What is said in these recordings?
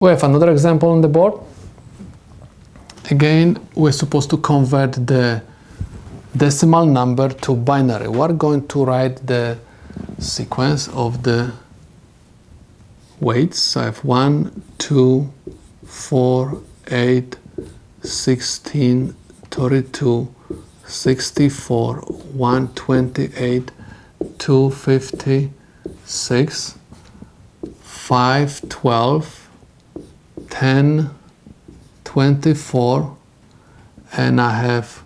We have another example on the board. Again, we're supposed to convert the decimal number to binary. We're going to write the sequence of the weights. So I have 1, 2, 4, 8, 16, 32, 64, 128, 256, 5, 12, 10, 24, and I have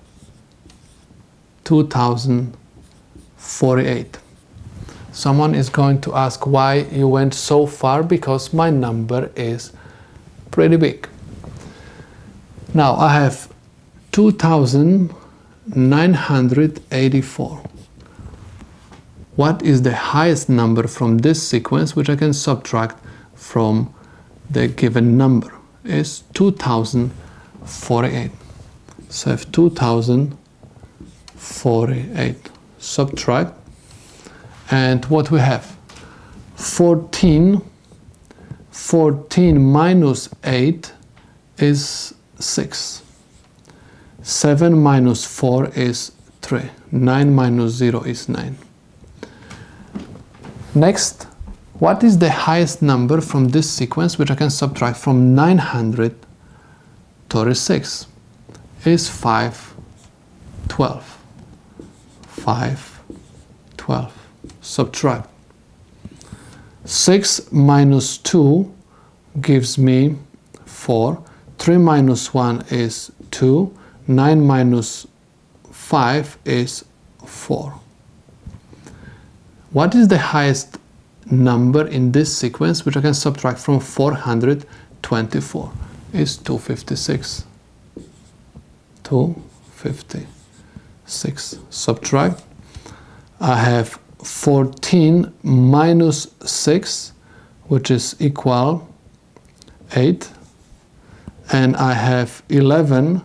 2048. Someone is going to ask why you went so far, because my number is pretty big. Now I have 2984. What is the highest number from this sequence which I can subtract from the given number? Is 2048. So I have 2048. Subtract, and what we have? 14 minus 8 is 6. 7 minus 4 is 3. 9 minus 0 is 9. Next, what is the highest number from this sequence which I can subtract from 936? Is 512. 512. Subtract. 6 minus 2 gives me 4. 3 minus 1 is 2. 9 minus 5 is 4. What is the highest number in this sequence which I can subtract from 424? Is 256. 256. Subtract. I have 14 minus 6, which is equal 8, and I have 11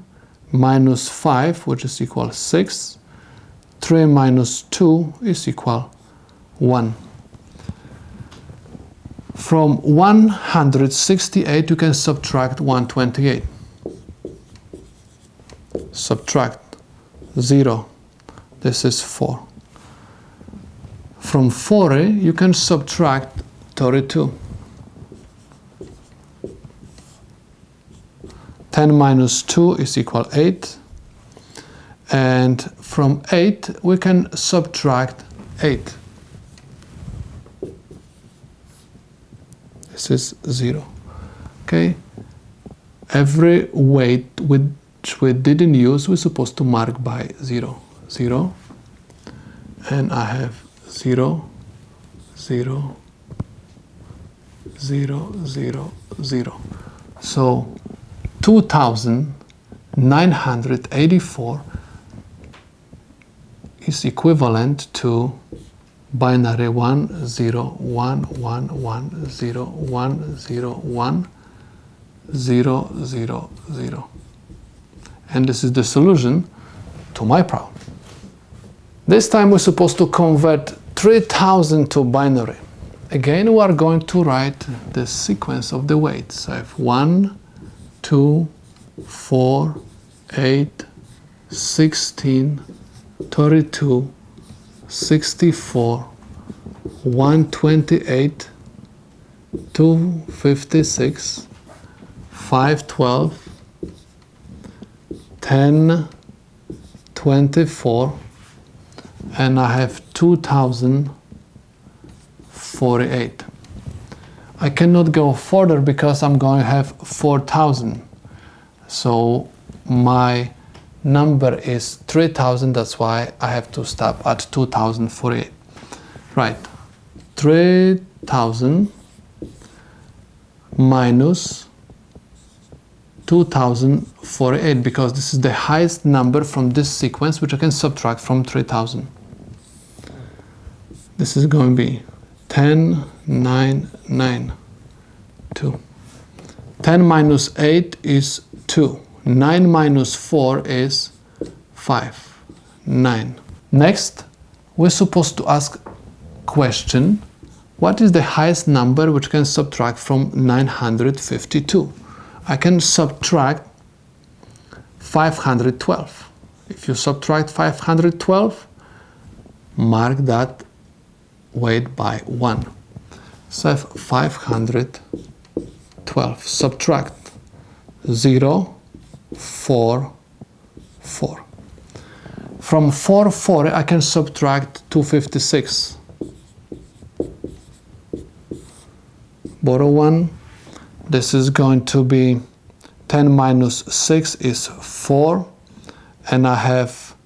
minus 5, which is equal 6. 3 minus 2 is equal 1. From 168 you can subtract 128. Subtract 0. This is 4. From 40 you can subtract 32. 10 minus 2 is equal 8. And from 8 we can subtract 8. This is 0. Okay? Every weight which we didn't use, we're supposed to mark by 0. 0. And I have 0, 0, 0, 0, 0. So 2984 is equivalent to binary 1 0 1 1 1 0 1 0 1 0 0 0. And this is the solution to my problem. This time we're supposed to convert 3000 to binary. Again, we are going to write the sequence of the weights. I have 1, 2, 4, 8, 16, 32, 64, 128, 256, 512, 10, 24, and I have 2048. I cannot go further because I'm going to have 4000. So my number is 3000, that's why I have to stop at 2048. Right, 3000 minus 2048, because this is the highest number from this sequence which I can subtract from 3000. This is going to be 10, 9, 9, 2. 10 minus 8 is 2. 9 minus 4 is 5. 9. Next, we're supposed to ask question What is the highest number which can subtract from 952? I can subtract 512. If you subtract 512, mark that weight by 1. So 512. Subtract 0, 4, 4. From 4, 4, I can subtract 256. Borrow 1. This is going to be 10 minus 6 is 4. And I have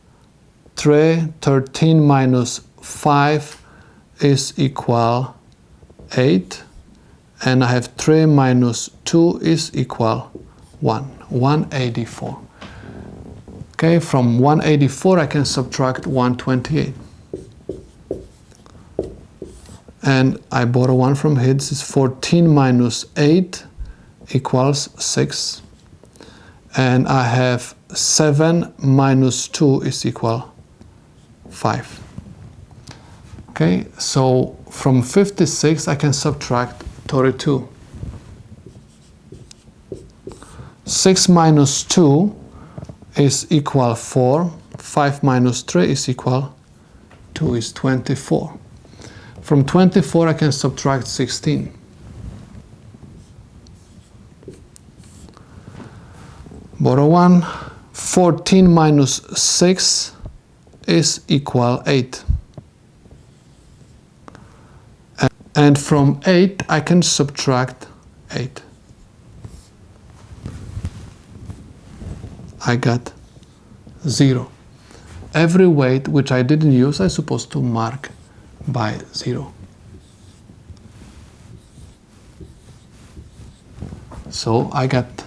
3. 13 minus 5 is equal 8. And I have 3 minus 2 is equal 1. 184. Okay, from 184 I can subtract 128. And I borrow 1 from here. This is 14 minus 8 equals 6. And I have 7 minus 2 is equal 5. Okay, so from 56 I can subtract 32. 6 minus 2 is equal 4. 5 minus 3 is equal 2 is 24. From 24 I can subtract 16. Borrow 1. 14 minus 6 is equal 8. And from 8 I can subtract 8. I got 0. Every weight which I didn't use, I'm supposed to mark by 0. So I got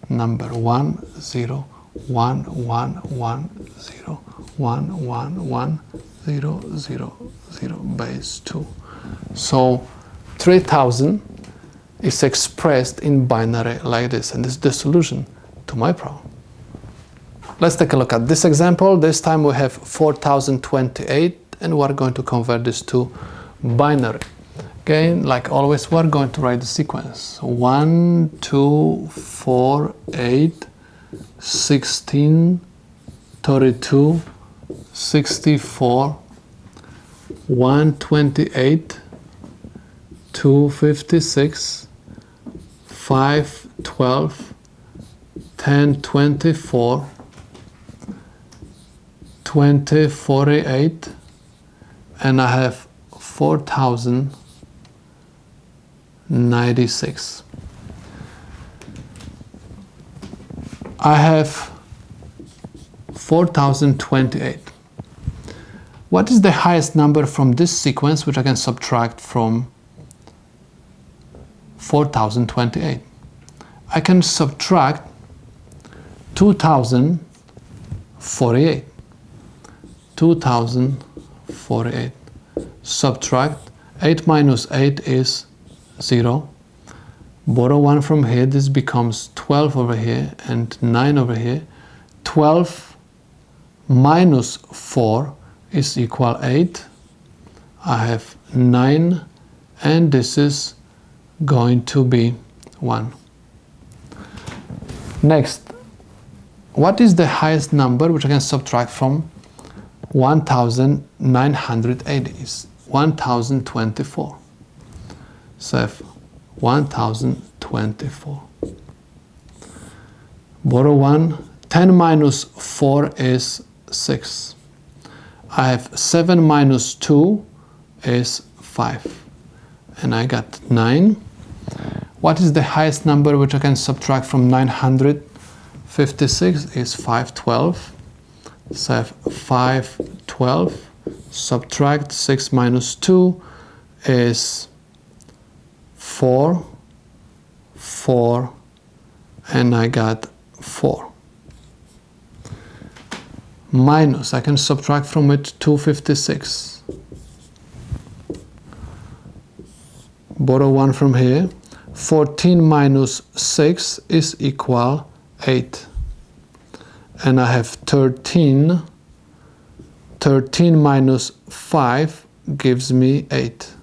number 1, 0, 1, 1, 1, 0, 1, 1, 1, 0, 0, 0, base 2. So 3000 is expressed in binary like this, and this is the solution to my problem. Let's take a look at this example. This time we have 4028, and we're going to convert this to binary. Okay, like always, we're going to write the sequence. 1, 2, 4, 8, 16, 32, 64, 128, 256, 5, 12, 10, 24, 20, 48, and I have 4096. I have 4028. What is the highest number from this sequence which I can subtract from 4028? I can subtract 2048. 2048. Subtract 8 minus 8 is 0. Borrow 1 from here. This becomes 12 over here and 9 over here. 12 minus 4 is equal 8. I have 9, and this is going to be 1. Next, what is the highest number which I can subtract from 1980? Is 1024. So 1024. Borrow 1. 10 minus 4 is 6. I have 7 minus 2 is 5. And I got 9. What is the highest number which I can subtract from 956? Is 512. So 512. Subtract 6 minus 2 is 4. 4. And I got 4. Minus, I can subtract from it 256. Borrow 1 from here. 14 minus 6 is equal 8. And I have 13. 13 minus 5 gives me 8.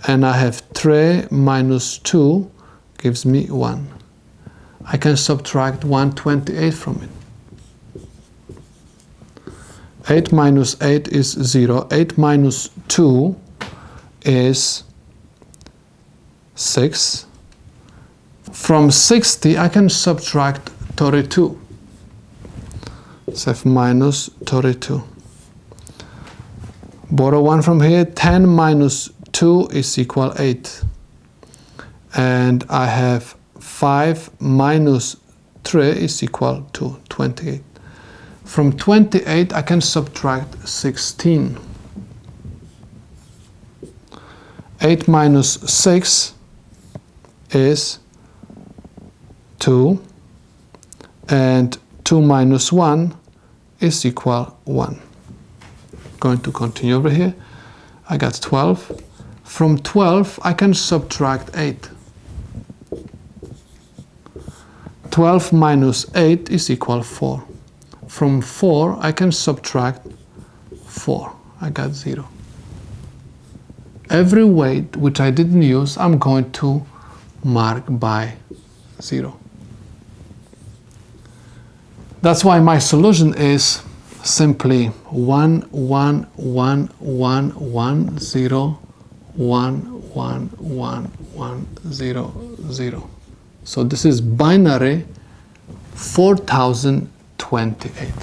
and I have 3 minus 2 gives me 1. I can subtract 128 from it. 8 minus 8 is 0. 8 minus 2 is 6. From 60, I can subtract 32. So minus 32. Borrow 1 from here. 10 minus 2 is equal 8. And I have 5 minus 3 is equal to 28. From 28, I can subtract 16. 8 minus 6 is 2. And 2 minus 1 is equal 1. Going to continue over here. I got 12. From 12, I can subtract 8. 12 minus 8 is equal 4. From 4, I can subtract 4. I got 0. Every weight which I didn't use, I'm going to mark by 0. That's why my solution is simply 1, 1, 1, 1, 1, 0, 1, 1, 1, 1, 0, 0. So this is binary 4028.